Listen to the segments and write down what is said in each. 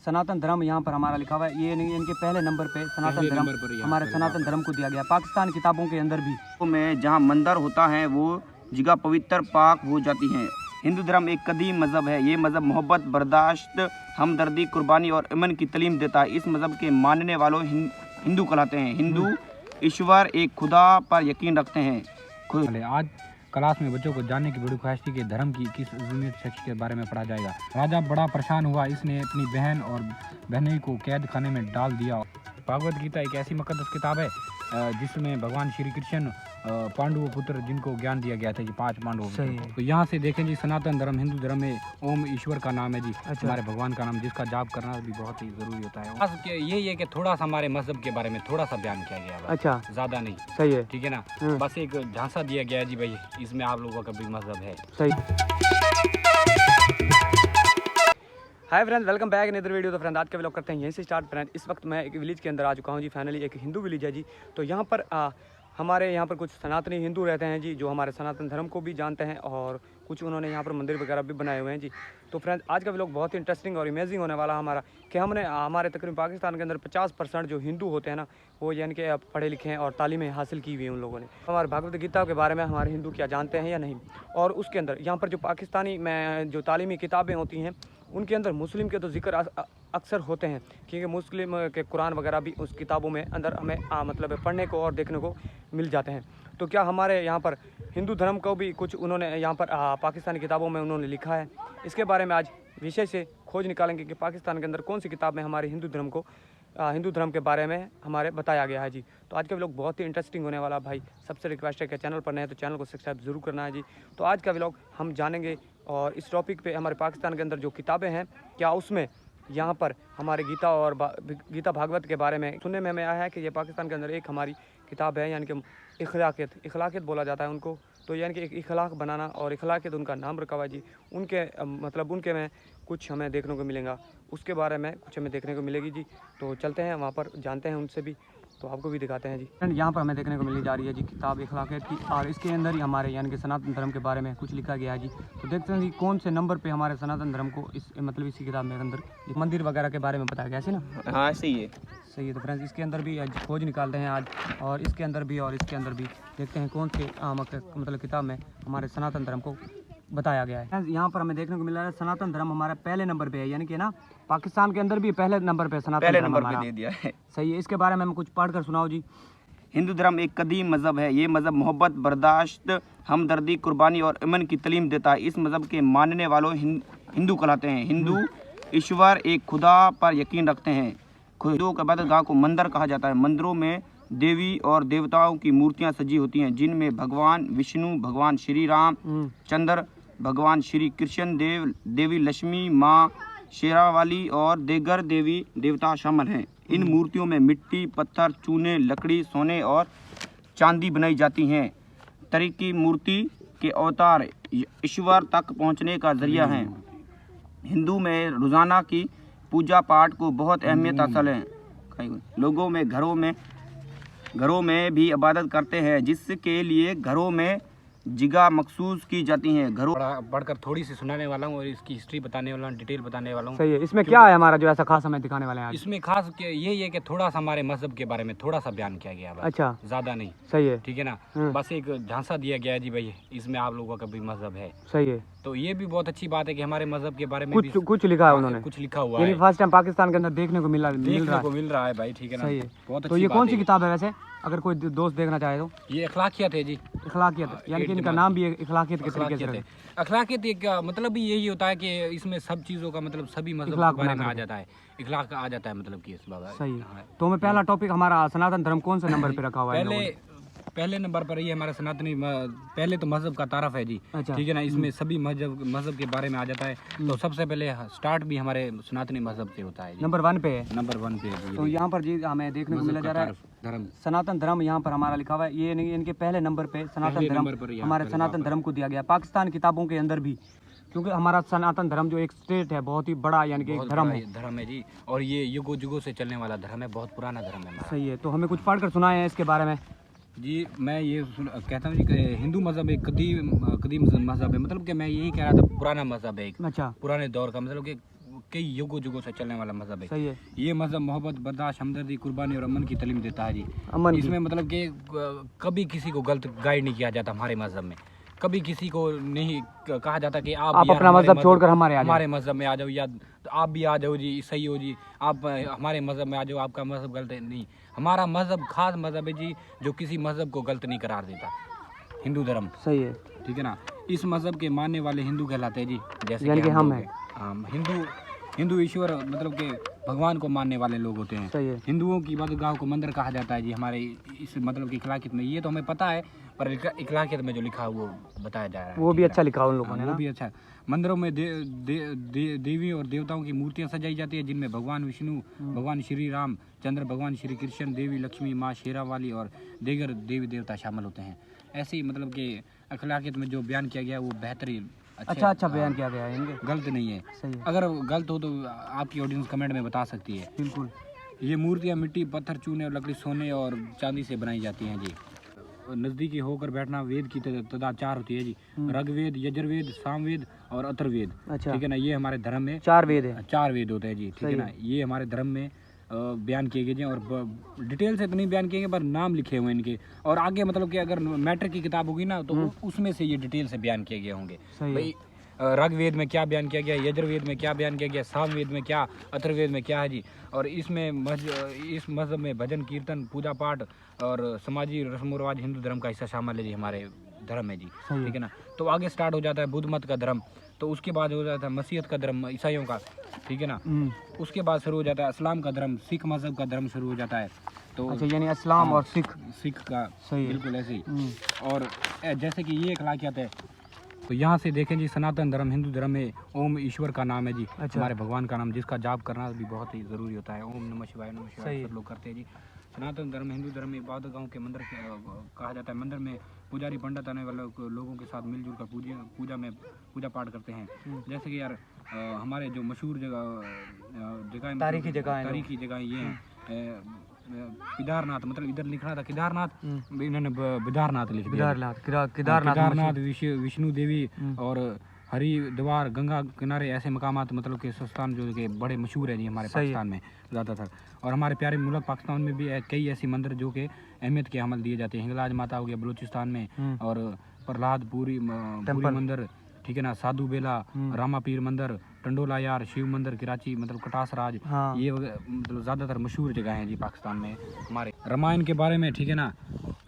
सनातन धर्म यहाँ पर हमारा लिखा हुआ है, ये नहीं इनके पहले नंबर पे सनातन धर्म हमारे सनातन धर्म को दिया गया। पाकिस्तान किताबों के अंदर भी में जहाँ मंदिर होता है वो जगह पवित्र पाक हो जाती हैं। हिंदू धर्म एक कदीम मज़हब है। ये मज़हब मोहब्बत, बर्दाश्त, हमदर्दी, कुर्बानी और अमन की तालीम देता है। इस मज़हब के मानने वालों हिंदू कहलाते हैं। हिंदू ईश्वर एक खुदा पर यकीन रखते हैं। आज क्लास में बच्चों को जानने की बड़ी ख्वाहिश थी कि धर्म की किस अजीम शख्स के बारे में पढ़ा जाएगा। राजा बड़ा परेशान हुआ, इसने अपनी बहन और बहनोई को कैद खाने में डाल दिया। भागवत गीता एक ऐसी मुकद्दस किताब है जिसमें भगवान श्री कृष्ण पांडव पुत्र जिनको ज्ञान दिया गया था कि 5 पांडव। तो यहाँ से देखें जी, सनातन धर्म हिंदू धर्म में ओम ईश्वर का नाम है जी। अच्छा। हमारे भगवान का नाम जिसका जाप करना भी बहुत ही जरूरी होता है। बस यही है कि थोड़ा सा हमारे मजहब के बारे में थोड़ा सा बयान किया गया है। अच्छा, ज्यादा नहीं। सही है, ठीक है ना। बस एक झांसा दिया गया है जी, भाई इसमें आप लोगों का भी मजहब है। सही। Hi friends, welcome back in other video. तो फ्रेंड आज का व्लॉग करते हैं यहीं से स्टार्ट। फ्रेंड इस वक्त मैं एक विलेज के अंदर आ चुका हूँ जी। फाइनली एक हिंदू विलेज है जी। तो यहाँ पर हमारे यहाँ पर कुछ सनातनी हिंदू रहते हैं जी, जो हमारे सनातन धर्म को भी जानते हैं और कुछ उन्होंने यहाँ पर मंदिर वगैरह भी बनाए हुए हैं जी। तो फ्रेंड्स आज का व्लॉग बहुत ही इंटरेस्टिंग और अमेजिंग होने वाला हमारा, कि हमने हमारे तकरीबन पाकिस्तान के अंदर 50% जो हिंदू होते हैं ना, वो यानी कि पढ़े लिखे हैं और तालीमें हासिल की हुई हैं उन लोगों ने। हमारे भागवत गीता के बारे में हमारे हिंदू क्या जानते हैं या नहीं। और उसके अंदर यहाँ पर जो पाकिस्तानी में जो तालीमी किताबें होती हैं उनके अंदर मुस्लिम के तो जिक्र अक्सर होते हैं, क्योंकि मुस्लिम के कुरान वगैरह भी उस किताबों में अंदर हमें मतलब पढ़ने को और देखने को मिल जाते हैं। तो क्या हमारे यहाँ पर हिंदू धर्म को भी कुछ उन्होंने यहाँ पर पाकिस्तानी किताबों में उन्होंने लिखा है। इसके बारे में आज विषय से खोज निकालेंगे कि पाकिस्तान के अंदर कौन सी किताब में हमारे हिंदू धर्म के बारे में हमारे बताया गया है जी। तो आज का व्लॉग बहुत ही इंटरेस्टिंग होने वाला भाई। सबसे रिक्वेस्ट है कि चैनल पर नए हैं तो चैनल को सब्सक्राइब जरूर करना है जी। तो आज का व्लॉग हम जानेंगे और इस टॉपिक पे हमारे पाकिस्तान के अंदर जो किताबें हैं, क्या उसमें यहाँ पर हमारे गीता और गीता भागवत के बारे में सुनने में हमें आया है कि ये पाकिस्तान के अंदर एक हमारी किताब है, यानी कि इखलाकियत बोला जाता है उनको। तो यानी कि एक इखलाक बनाना और इखलाकियत उनका नाम रखा हुआ जी। उनके मतलब उनके में कुछ हमें देखने को मिलेगा, उसके बारे में कुछ हमें देखने को मिलेगी जी। तो चलते हैं वहाँ पर, जानते हैं उनसे भी, तो आपको भी दिखाते हैं जी। एंड यहाँ पर हमें देखने को मिलने जा रही है जी किताब इखलाकियत की, और इसके अंदर ही हमारे यानी कि सनातन धर्म के बारे में कुछ लिखा गया है जी। तो देखते हैं जी कौन से नंबर पे हमारे सनातन धर्म को इसी किताब में अंदर मंदिर वगैरह के बारे में बताया गया है ना। हाँ सही है, सही है। तो फ्रेंड्स इसके अंदर भी आज खोज निकालते हैं आज, और इसके अंदर भी और इसके अंदर भी देखते हैं कौन से मतलब किताब में हमारे सनातन धर्म को बताया गया है। यहाँ पर हमें देखने को मिल रहा है सनातन धर्म हमारा पहले नंबर पे है, यानी कि ना पाकिस्तान के अंदर भी पहले नंबर पे सनातन धर्म हमारा दे दिया है। सही है। इसके बारे में हम कुछ पढ़ कर सुनाओ जी। हिंदू धर्म एक कदीम मज़हब है। ये मज़हब मोहब्बत, बर्दाश्त, हमदर्दी, कुर्बानी और अमन की तालीम देता है। इस मज़हब के मानने वालों हिंदू कहलाते हैं। हिंदू ईश्वर एक खुदा पर यकीन रखते हैं। हिंदुओं के इबादतगाह को मंदिर कहा जाता है। मंदिरों में देवी और देवताओं की मूर्तियां सजी होती हैं, जिनमें भगवान विष्णु, भगवान श्री राम चंद्र, भगवान श्री कृष्ण देवी लक्ष्मी, माँ शेरावाली और देगर देवी देवता शामिल हैं। इन मूर्तियों में मिट्टी, पत्थर, चूने, लकड़ी, सोने और चांदी बनाई जाती हैं। तरीकी मूर्ति के अवतार ईश्वर तक पहुंचने का जरिया हैं। हिंदू में रोज़ाना की पूजा पाठ को बहुत अहमियत हासिल है। लोगों में घरों में भी इबादत करते हैं, जिसके लिए घरों में जगह मखसूस की जाती हैं। घरों बढ़कर थोड़ी सी सुनाने वाला हूँ और इसकी हिस्ट्री बताने वाला हूँ, डिटेल बताने वाला हूँ। सही है। इसमें क्या है हमारा जो ऐसा खास हमें दिखाने वाले हैं? इसमें खास यही है कि थोड़ा सा हमारे मजहब के बारे में थोड़ा सा बयान किया गया है। अच्छा, ज्यादा नहीं। सही है, ठीक है ना। बस एक झांसा दिया गया है जी, भाई इसमें आप लोगों का भी मजहब है। सही है। तो ये भी बहुत अच्छी बात है कि हमारे मजहब के बारे में कुछ लिखा है उन्होंने, कुछ लिखा हुआ है। फर्स्ट टाइम पाकिस्तान के अंदर देखने को मिल रहा है भाई, ठीक है ना। सही है, बहुत अच्छी। तो ये कौन सी किताब है वैसे, अगर कोई दोस्त देखना चाहे तो? ये इखलाकियत है जी। इखलाकियत यानी कि इनका नाम भी इखलाकियत के तरीके से है। अखलाकियत एक मतलब भी यही होता है कि इसमें सब चीज़ों का मतलब सभी मजहब के बारे में आ जाता है, इखलाक आ जाता है, मतलब कि इस बात। सही है। तो हमें पहला टॉपिक हमारा सनातन धर्म कौन से नंबर पे रखा हुआ है? पहले नंबर पर ये हमारा सनातनी पहले तो मजहब का तारफ है जी। अच्छा। ठीक है ना। इसमें सभी मजहब के बारे में आ जाता है। तो सबसे पहले स्टार्ट भी हमारे सनातनी मजहब से होता है। नंबर 1 पे है। नंबर 1 पे है। तो यहाँ पर जी हमें देखने को मिला जा रहा है धर्म, सनातन धर्म यहाँ पर हमारा लिखा हुआ है। ये नहीं इनके पहले नंबर पे सनातन धर्म हमारे सनातन धर्म को दिया गया पाकिस्तान किताबों के अंदर भी, क्योंकि हमारा सनातन धर्म जो एक स्टेट है, बहुत ही बड़ा यानी कि एक धर्म है जी। और ये युगों से चलने वाला धर्म है, बहुत पुराना धर्म है। सही है। तो हमें कुछ पढ़कर सुनाए हैं इसके बारे में जी। मैं ये कहता हूँ जी कि हिंदू मजहब एक कदीम मजहब है, मतलब कि मैं यही कह रहा था पुराना मजहब है। अच्छा। पुराने दौर का, मतलब कि कई युगों युगों से चलने वाला मजहब है। सही है। ये मजहब मोहब्बत, बर्दाश्त, हमदर्दी, कुर्बानी और अमन की तालीम देता है जी। अमन इसमें मतलब कि कभी किसी को गलत गाइड नहीं किया जाता हमारे मजहब में। कभी किसी को नहीं कहा जाता कि आप अपना मजहब छोड़कर हमारे मजहब में आ जाओ, या आप भी आ जाओ जी, सही हो जी, आप हमारे मजहब में आ जाओ, आपका मजहब गलत है। नहीं, हमारा मजहब खास मजहब है जी, जो किसी मजहब को गलत नहीं करार देता। हिंदू धर्म, सही है, ठीक है ना। इस मजहब के मानने वाले हिंदू कहलाते हैं जी, जैसे यानी कि हम हैं। हिंदू ईश्वर मतलब के भगवान को मानने वाले लोग होते हैं। सही है। हिंदुओं की इबादतगाह को मंदिर कहा जाता है जी हमारे इस मतलब की इखलाकियत में। ये तो हमें पता है, पर इखलाकियत में जो लिखा है वो बताया जा रहा है, वो भी अच्छा लिखा उन लोगों ने, वो भी अच्छा है। मंदिरों में देवी और देवताओं की मूर्तियां सजाई जाती है, जिनमें भगवान विष्णु, भगवान श्री राम चंद्र, भगवान श्री कृष्ण, देवी लक्ष्मी, माँ शेरावाली और दीगर देवी देवता शामिल होते हैं। ऐसे ही मतलब कि अखलाकियत में जो बयान किया गया है वो बेहतरीन अच्छा बयान किया गया है इनके, गलत नहीं है। सही है। अगर गलत हो तो आपकी ऑडियंस कमेंट में बता सकती है। बिल्कुल। ये मूर्तियाँ मिट्टी, पत्थर, चूने और लकड़ी, सोने और चांदी से बनाई जाती हैं जी। नज़दीकी होकर बैठना वेद की तादाद 4 होती है जी, ऋग्वेद, यजुर्वेद, सामवेद और अथर्ववेद। अच्छा, ठीक है ना। ये हमारे धर्म में 4 वेद है, 4 वेद होते हैं जी, ठीक है ना। ये हमारे धर्म में बयान किए गए हैं, और डिटेल से तो नहीं बयान किए गए, पर नाम लिखे हुए हैं इनके। और आगे मतलब कि अगर मैट्रिक की किताब होगी ना, तो उसमें से ये डिटेल से बयान किए गए होंगे भाई। ऋग्वेद में क्या बयान किया गया, यजुर्वेद में क्या बयान किया गया, सामवेद में क्या, अथर्ववेद में क्या है जी। और इसमें इस मजहब में भजन, कीर्तन, पूजा पाठ और समाजी रस्म रिवाज हिंदू धर्म का हिस्सा शामिल है जी, हमारे धर्म है जी, ठीक है ना। तो आगे स्टार्ट हो जाता है बुद्ध मत का धर्म, तो उसके बाद हो जाता है मसीहत का धर्म ईसाइयों का, ठीक है ना। उसके बाद शुरू हो जाता है इस्लाम का धर्म, सिख मजहब का धर्म शुरू हो जाता है। तो अच्छा, यानी इस्लाम और सिख का, सही है, बिल्कुल ऐसे ही। और जैसे कि ये अखलाकियत है, तो यहाँ से देखें जी, सनातन धर्म हिंदू धर्म में ओम ईश्वर का नाम है जी। अच्छा। हमारे भगवान का नाम, जिसका जाप करना भी बहुत ही ज़रूरी होता है। ओम नमः शिवाय, नमः शिवाय सब लोग करते हैं जी। सनातन धर्म हिंदू धर्म में इबादतगाहों के मंदिर कहा जाता है। मंदिर में पुजारी पंडित आने वाले लोगों के साथ मिलजुल कर पूजा पाठ करते हैं। जैसे कि यार हमारे जो मशहूर जगह तारीखी जगह ये हैं, केदारनाथ, मतलब इधर लिखना था केदारनाथ, इन्होंने बिदारनाथ लिख दिया। केदारनाथ, विष्णु देवी और हरिद्वार, गंगा किनारे, ऐसे मकामात मतलब के स्थान जो के बड़े मशहूर है जी हमारे पाकिस्तान में ज़्यादातर। और हमारे प्यारे मुल्क पाकिस्तान में भी कई ऐसे मंदिर जो कि अहमियत के हमल दिए जाते हैं। हिंगलाज माता हो गया बलूचिस्तान में, और प्रहलाद पूरी मंदिर, ठीक है ना, साधु बेला, रामा पीर मंदिर, टंडोला यार, शिव मंदिर कराची, मतलब कटास राज, ये मतलब ज़्यादातर मशहूर जगह हैं जी पाकिस्तान में हमारे। रामायण के बारे में, ठीक है ना,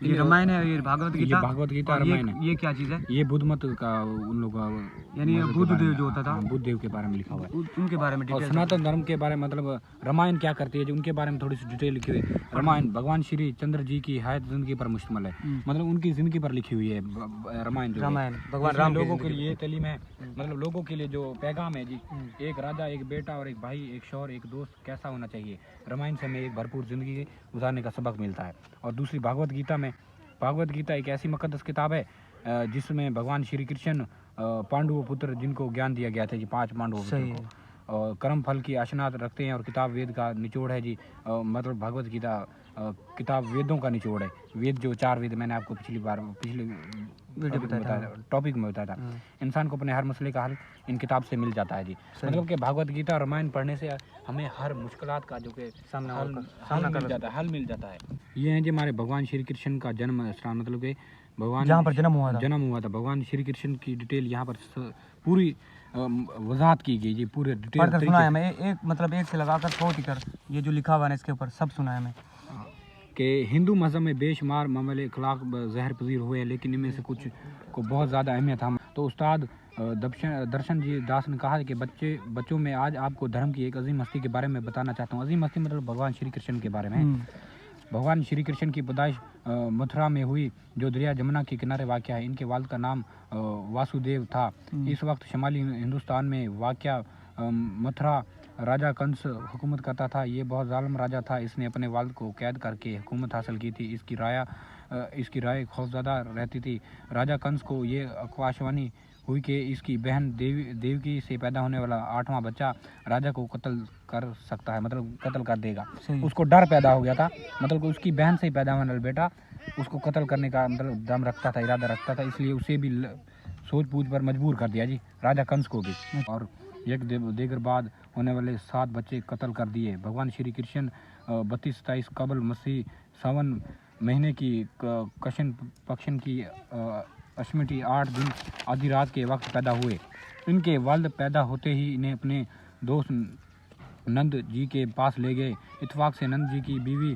ये रामायण है, ये भागवत गीता, रामायण है। ये क्या चीज़ है? ये बुद्ध मत का उन लोगों का, यानी बुद्ध देव जो होता था, बुद्ध देव के बारे में लिखा हुआ है, उनके बारे में। और सनातन धर्म के बारे में मतलब रामायण क्या करती है जी, उनके बारे में थोड़ी सी डिटेल लिखी हुई है। रामायण भगवान श्री चंद्र जी की हयात जिंदगी पर मुश्तमिल है, मतलब उनकी जिंदगी पर लिखी हुई है रामायण। भगवान राम लोगों के लिए तालीम है, मतलब लोगों के लिए जो पैगाम है जी, एक राजा, एक बेटा और एक भाई, एक शौहर, एक दोस्त कैसा होना चाहिए, रामायण से हमें एक भरपूर जिंदगी गुजारने का सबक मिलता है। और दूसरी भागवत गीता एक ऐसी मुकद्दस किताब है जिसमें भगवान श्री कृष्ण पांडवों पुत्र जिनको ज्ञान दिया गया था जी, 5 पांडवों पुत्र को, और कर्म फल की आशनात रखते हैं। और किताब वेद का निचोड़ है जी, मतलब भगवत गीता किताब वेदों का निचोड़ है। वेद जो 4 वेद मैंने आपको पिछले टॉपिक में बताया था। इंसान को अपने हर मसले का हल इन किताब से मिल जाता है जी। मतलब कि भागवत गीता और रामायण पढ़ने से हमें हर मुश्किलात का जो कि हल मिल जाता है। ये है जी हमारे भगवान श्री कृष्ण का जन्म स्थान, मतलब कि भगवान जहाँ पर जन्म हुआ था भगवान श्री कृष्ण की डिटेल यहाँ पर पूरी वजाहत की गई जी, पूरे डिटेल सुना है मैं, एक से लगाकर 100 तक ये जो लिखा हुआ है इसके ऊपर सब सुना है मैं, कि हिंदू मज़हब में बेशुमार मामले अखलाक जहर पजीर हुए हैं, लेकिन इनमें से कुछ को बहुत ज़्यादा अहमियत हम। तो उस्ताद दर्शन जी दास ने कहा कि बच्चों में आज आपको धर्म की एक अजीम हस्ती के बारे में बताना चाहता हूँ। अजीम हस्ती मतलब भगवान श्री कृष्ण के बारे में। भगवान श्री कृष्ण की पैदाइश मथुरा में हुई, जो दरिया जमुना के किनारे वाक़या है। इनके वालिद का नाम वासुदेव था। इस वक्त शुमाली हिंदुस्तान में वाक़या मथुरा राजा कंस हुकूमत करता था। ये बहुत जालिम राजा था। इसने अपने वालिद को कैद करके हुकूमत हासिल की थी। इसकी राय खौफज़दा रहती थी। राजा कंस को ये अख्वाशवानी हुई कि इसकी बहन देवकी से पैदा होने वाला 8वां बच्चा राजा को कत्ल कर सकता है, मतलब कत्ल कर देगा। उसको डर पैदा हो गया था, मतलब उसकी बहन से पैदा होने वाला बेटा उसको कत्ल करने का मतलब दम रखता था, इरादा रखता था। इसलिए उसे भी सोच पूछ पर मजबूर कर दिया जी, राजा कंस को भी। और एक देगर बाद होने वाले 7 बच्चे कत्ल कर दिए। भगवान श्री कृष्ण 32-27 कबल मसीह सावन महीने की कृष्ण पक्ष की अष्टमी 8 दिन आधी रात के वक्त पैदा हुए। इनके वालिद पैदा होते ही इन्हें अपने दोस्त नंद जी के पास ले गए। इत्तेफाक से नंद जी की बीवी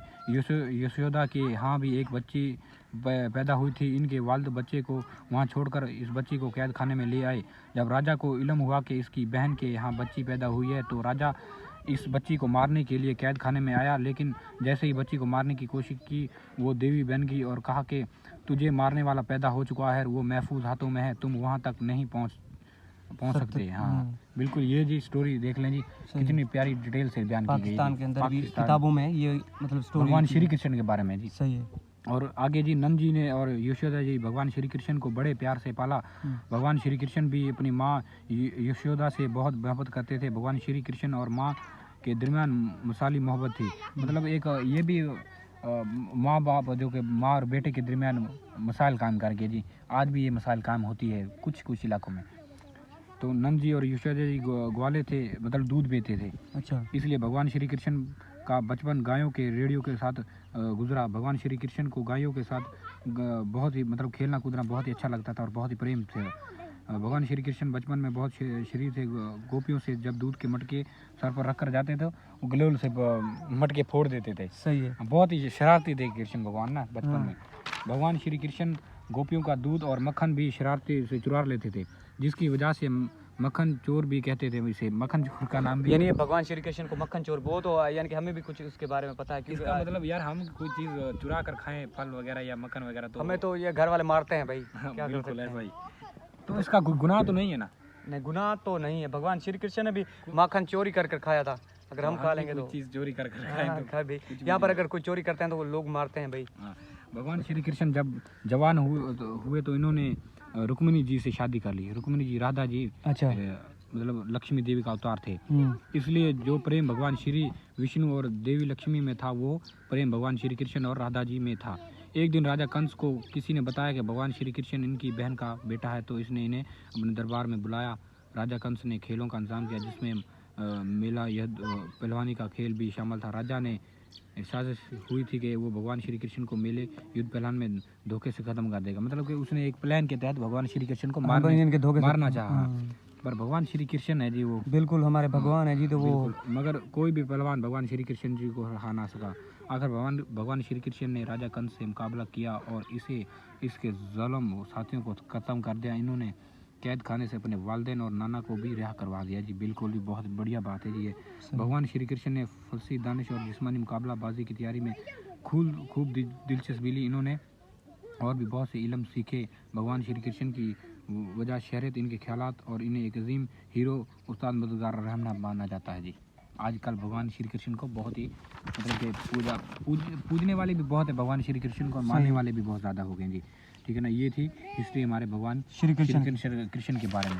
यशोदा के यहाँ भी एक बच्ची पैदा हुई थी। इनके वालिद बच्चे को वहाँ छोड़कर इस बच्ची को कैद खाने में ले आए। जब राजा को इल्म हुआ कि इसकी बहन के यहाँ बच्ची पैदा हुई है तो राजा इस बच्ची को मारने के लिए कैद खाने में आया, लेकिन जैसे ही बच्ची को मारने की कोशिश की वो देवी बन गई और कहा कि तुझे मारने वाला पैदा हो चुका है, वो महफूज हाथों में है, तुम वहाँ तक नहीं पहुँच सकते। हाँ बिल्कुल, ये जी स्टोरी देख लें जी, कितनी प्यारी डिटेल से बयान की गई है पाकिस्तान के अंदर भी किताबों में ये मतलब स्टोरी भगवान श्री कृष्ण के बारे में जी। सही है। और आगे जी नंद जी ने और यशोदा जी भगवान श्री कृष्ण को बड़े प्यार से पाला। भगवान श्री कृष्ण भी अपनी माँ यशोदा से बहुत मोहब्बत करते थे। भगवान श्री कृष्ण और माँ के दरमियान मिसाली मोहब्बत थी। मतलब एक ये भी माँ बाप जो कि माँ और बेटे के दरमियान मिसाल कायम करके जी, आज भी ये मिसाल कायम होती है कुछ कुछ इलाकों में। तो नंद जी और यशोदा जी ग्वाले थे, मतलब दूध बेचते थे। अच्छा, इसलिए भगवान श्री कृष्ण का बचपन गायों के रेडियो के साथ गुजरा। भगवान श्री कृष्ण को गायों के साथ बहुत ही मतलब खेलना कूदना बहुत ही अच्छा लगता था और बहुत ही प्रेम थे। भगवान श्री कृष्ण बचपन में बहुत शरीर थे। गोपियों से जब दूध के मटके सर पर रख कर जाते थे वो गलोल से मटके फोड़ देते थे। सही है, बहुत ही शरारती थे कृष्ण भगवान ना बचपन में। भगवान श्री कृष्ण गोपियों का दूध और मक्खन भी शरारती से चुरा लेते थे, जिसकी वजह से मक्खन चोर भी कहते थे। इसे मक्खन चोर का नाम भी, यानी भगवान श्री कृष्ण को मक्खन चोर वो तो यानी कि हमें भी कुछ उसके बारे में पता है। इसका मतलब यार हम कोई चीज़ चुरा कर खाएं, फल वगैरह या मक्खन वगैरह, तो हमें तो ये घर वाले मारते हैं भाई। क्या बिल्कुल है भाई, तो इसका गुनाह तो नहीं है ना? नहीं, गुनाह तो नहीं है। भगवान श्री कृष्ण ने भी मक्खन चोरी कर कर खाया था। अगर हम खा लेंगे तो चीज़ चोरी कर खाएं तो भी यहाँ पर अगर कोई चोरी करते हैं तो वो लोग मारते हैं भाई। भगवान श्री कृष्ण जब जवान हुए तो इन्होंने रुक्मिणी जी से शादी कर ली। रुक्मिणी जी राधा जी अच्छा मतलब लक्ष्मी देवी का अवतार थे। इसलिए जो प्रेम भगवान श्री विष्णु और देवी लक्ष्मी में था वो प्रेम भगवान श्री कृष्ण और राधा जी में था। एक दिन राजा कंस को किसी ने बताया कि भगवान श्री कृष्ण इनकी बहन का बेटा है, तो इसने इन्हें अपने दरबार में बुलाया। राजा कंस ने खेलों का इंतजाम किया जिसमें मेला युद्ध पहलवानी का खेल भी शामिल था। राजा ने साजिश हुई थी कि वो भगवान श्री कृष्ण को मेले युद्ध पहलवान में धोखे से ख़त्म कर देगा। मतलब कि उसने एक प्लान के तहत भगवान श्री कृष्ण को मारना चाहा, पर भगवान श्री कृष्ण है जी वो बिल्कुल हमारे भगवान है जी, तो वो मगर कोई भी पहलवान भगवान श्री कृष्ण जी को हरा ना सका। आखिर भगवान श्री कृष्ण ने राजा कंस से मुकाबला किया और इसके ज़ुल्म साथियों को ख़त्म कर दिया। इन्होंने कैद खाने से अपने वालिदैन और नाना को भी रिहा करवा दिया जी। बिल्कुल भी बहुत बढ़िया बात है जी ये। भगवान श्री कृष्ण ने फलसी दानिश और जिस्मानी मुकाबलाबाजी की तैयारी में खूब दिलचस्पी ली। इन्होंने और भी बहुत से इल्म सीखे। भगवान श्री कृष्ण की वजह शहरत इनके ख्यालात और इन्हें एक अजीम हीरो उस्ताद मददगार रहना माना जाता है जी। आजकल भगवान श्री कृष्ण को बहुत ही मतलब कि पूजने वाले भी बहुत है भगवान श्री कृष्ण को, मानने वाले भी बहुत ज़्यादा हो गए जी। ठीक है ना, ये थी हिस्ट्री हमारे भगवान श्री कृष्ण के बारे में।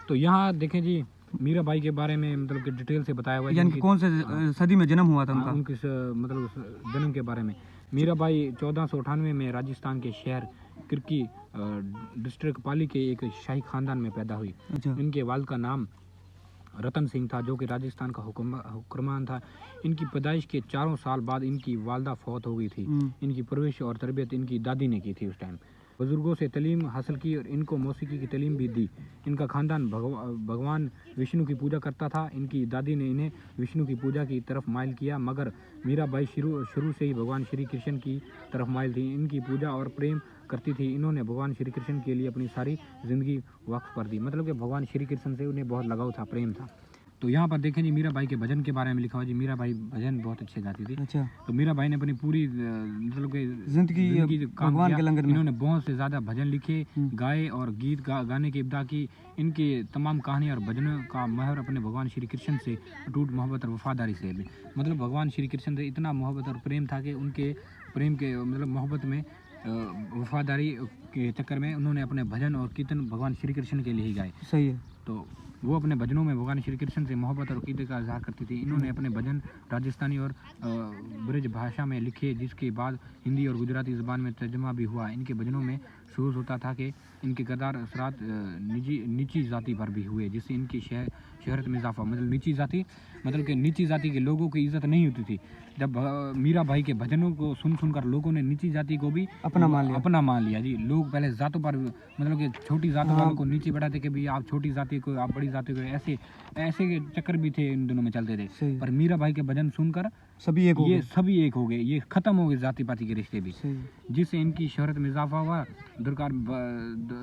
तो यहाँ देखें जी मीरा बाई के बारे में मतलब कि डिटेल से बताया हुआ है, यानी कि कौन से सदी में जन्म हुआ था उनका, उनके मतलब जन्म के बारे में। मीरा बाई 1498 में राजस्थान के शहर किरकी डिस्ट्रिक्ट पाली के एक शाही खानदान में पैदा हुई। इनके वालिद का नाम रतन सिंह था जो कि राजस्थान का हुक्मरान था। इनकी पैदाइश के 4 साल बाद इनकी वालदा फौत हो गई थी। इनकी परवरिश और तरबियत इनकी दादी ने की थी उस टाइम। बुजुर्गों से तालीम हासिल की और इनको मौसीकी की तालीम भी दी। इनका खानदान भगवान विष्णु की पूजा करता था। इनकी दादी ने इन्हें विष्णु की पूजा की तरफ माइल किया, मगर मीरा बाई शुरू से ही भगवान श्री कृष्ण की तरफ माइल थी। इनकी पूजा और प्रेम करती थी। इन्होंने भगवान श्री कृष्ण के लिए अपनी सारी ज़िंदगी वक्फ कर दी। मतलब कि भगवान श्री कृष्ण से उन्हें बहुत लगाव था, प्रेम था। तो यहाँ पर देखें जी मीरा बाई के भजन के बारे में लिखा हुआ जी। मीरा बाई भजन बहुत अच्छे गाती थी। अच्छा। तो मीरा बाई ने अपनी पूरी मतलब कि जिंदगी भगवान के लंगर में इन्होंने बहुत से ज़्यादा भजन लिखे, गाए और गीत गाने की इब्दा की। इनके तमाम कहानी और भजनों का महर अपने भगवान श्री कृष्ण से अटूट मोहब्बत और वफादारी से भी। मतलब भगवान श्री कृष्ण से इतना मोहब्बत और प्रेम था कि उनके प्रेम के मतलब मोहब्बत में वफादारी के चक्कर में उन्होंने अपने भजन और कीर्तन भगवान श्री कृष्ण के लिए ही गाए। सही है। तो वो अपने भजनों में भगवान श्री कृष्ण से मोहब्बत और अक़ीदत का इजहार करती थी। इन्होंने अपने भजन राजस्थानी और ब्रज भाषा में लिखे, जिसके बाद हिंदी और गुजराती ज़बान में तर्जुमा भी हुआ। इनके भजनों में शुरू होता था कि इनके किरदार असरात निजी जाति पर भी हुए, जिससे इनकी शोहरत में इजाफा, मतलब नीची जाति, मतलब कि नीची जाति के लोगों की इज्जत नहीं होती थी। जब मीरा भाई के भजनों को सुनकर लोगों ने नीची जाति को भी अपना मान लिया जी। लोग पहले जातों पर, मतलब कि छोटी जातों वालों को नीचे बढ़ाते कि भाई आप छोटी जाति को, आप बड़ी जाति को, ऐसे के चक्कर भी थे इन दिनों में चलते थे। पर मीरा भाई के भजन सुनकर सभी एक हो गए, ये खत्म हो गए जाति पाति के रिश्ते भी, जिससे इनकी शोहरत में इजाफा हुआ।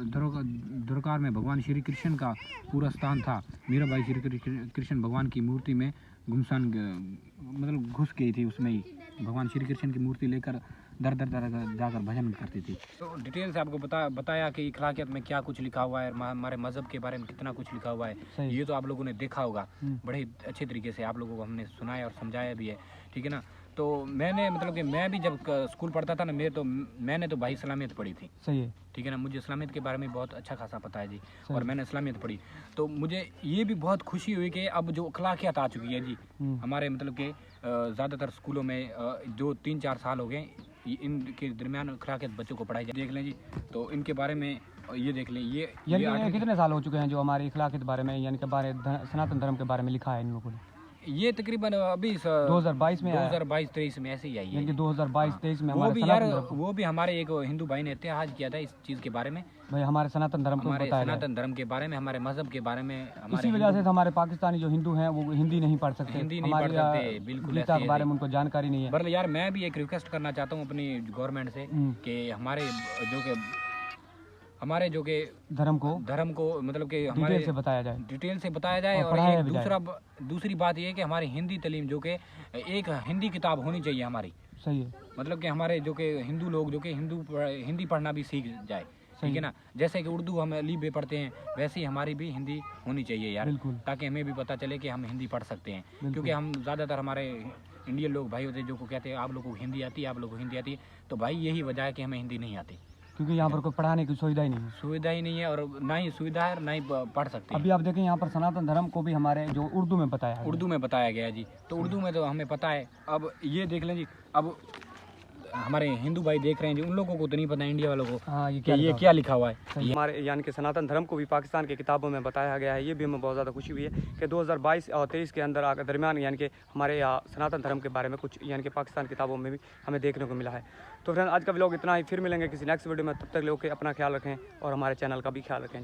द्वारका में भगवान श्री कृष्ण का पूरा स्थान था। मीरा भाई श्री कृष्ण भगवान की मूर्ति में गुमसान, मतलब घुस गई थी उसमें ही, भगवान श्री कृष्ण की मूर्ति लेकर दर जाकर भजन करती थी। तो डिटेल से आपको बताया कि इखलाकियत में क्या कुछ लिखा हुआ है, हमारे मज़हब के बारे में कितना कुछ लिखा हुआ है। ये तो आप लोगों ने देखा होगा, बड़े अच्छे तरीके से आप लोगों को हमने सुनाया और समझाया भी है, ठीक है ना। तो मैंने, मतलब कि मैं भी जब स्कूल पढ़ता था ना, मैंने तो भाई इस्लामियत पढ़ी थी, सही है, ठीक है ना। मुझे इस्लामियत के बारे में बहुत अच्छा खासा पता है जी, और मैंने इस्लामियत पढ़ी। तो मुझे ये भी बहुत खुशी हुई कि अब जो अखलाकियात आ चुकी है जी हमारे, मतलब कि ज़्यादातर स्कूलों में जो 3-4 साल हो गए इनके दरमियान अखलाकियत बच्चों को पढ़ाई जाए। देख लें जी, तो इनके बारे में ये देख लें, ये कितने साल हो चुके हैं जो हमारी इखलाकियत बारे में, यानी कि सनातन धर्म के बारे में लिखा है इन लोगों ने? ये तकरीबन अभी 2022 में, 2022-23 में ऐसे ही आई है, 2022-23 में। वो भी हमारे एक हिंदू भाई ने इत्तेहाद किया था इस चीज़ के बारे में, भाई हमारे सनातन धर्म को बताया, सनातन धर्म के बारे में, हमारे मजहब के बारे में। इसी वजह से हमारे पाकिस्तानी जो हिंदू हैं वो हिंदी नहीं पढ़ सकते, बिल्कुल गीता के बारे में उनको जानकारी नहीं है। मतलब यार मैं भी एक रिक्वेस्ट करना चाहता हूँ अपनी गवर्नमेंट से कि हमारे जो के धर्म को मतलब कि हमारे डिटेल से बताया जाए। और दूसरी बात ये है कि हमारी हिंदी तालीम जो कि एक हिंदी किताब होनी चाहिए हमारी, सही है, मतलब कि हमारे जो कि हिंदू लोग जो कि हिंदी पढ़ना भी सीख जाए, ठीक है ना। जैसे कि उर्दू हम अली बे पढ़ते हैं, वैसे ही हमारी भी हिंदी होनी चाहिए यार, ताकि हमें भी पता चले कि हम हिंदी पढ़ सकते हैं। क्योंकि हम ज़्यादातर हमारे इंडियन लोग भाई होते हैं जो को कहते हैं आप लोगों को हिंदी आती है, आप लोगों को हिंदी आती है, तो भाई यही वजह है कि हमें हिंदी नहीं आती, क्योंकि यहाँ पर कोई पढ़ाने की सुविधा ही नहीं है, और ना ही सुविधा है, ना ही पढ़ सकते। अभी आप देखें यहाँ पर सनातन धर्म को भी हमारे जो उर्दू में बताया गया जी, तो उर्दू में तो हमें पता है। अब ये देख लें जी, अब हमारे हिंदू भाई देख रहे हैं जी, उन लोगों को तो नहीं पता इंडिया वालों को ये क्या लिखा हुआ है। हमारे यानी कि सनातन धर्म को भी पाकिस्तान की किताबों में बताया गया है। ये भी हमें बहुत ज़्यादा खुशी हुई है कि 2022 और 23 के अंदर दरमियान यानी कि हमारे यहाँ सनातन धर्म के बारे में कुछ यानी कि पाकिस्तान किताबों में भी हमें देखने को मिला है। तो फ्रेंड आज का व्लॉग इतना ही, फिर मिलेंगे किसी नेक्स्ट वीडियो में, तब तक लोग अपना ख्याल रखें और हमारे चैनल का भी ख्याल रखें।